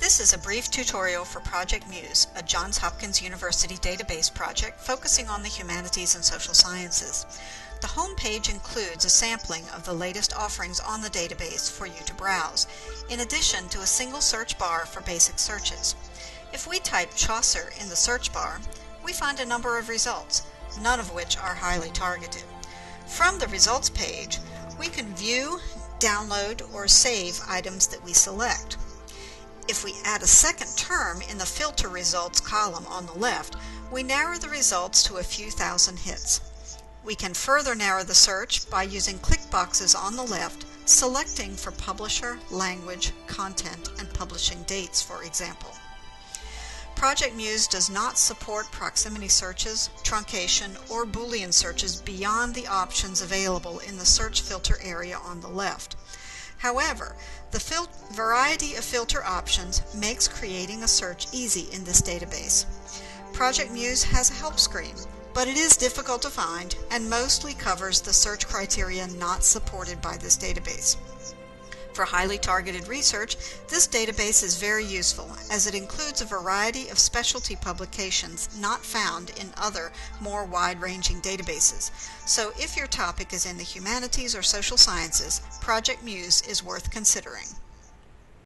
This is a brief tutorial for Project Muse, a Johns Hopkins University database project focusing on the humanities and social sciences. The home page includes a sampling of the latest offerings on the database for you to browse, in addition to a single search bar for basic searches. If we type Chaucer in the search bar, we find a number of results, none of which are highly targeted. From the results page, we can view, download, or save items that we select. If we add a second term in the filter results column on the left, we narrow the results to a few thousand hits. We can further narrow the search by using click boxes on the left, selecting for publisher, language, content, and publishing dates, for example. Project Muse does not support proximity searches, truncation, or Boolean searches beyond the options available in the search filter area on the left. However, the variety of filter options makes creating a search easy in this database. Project Muse has a help screen, but it is difficult to find and mostly covers the search criteria not supported by this database. For highly targeted research, this database is very useful as it includes a variety of specialty publications not found in other, more wide-ranging databases. So if your topic is in the humanities or social sciences, Project Muse is worth considering.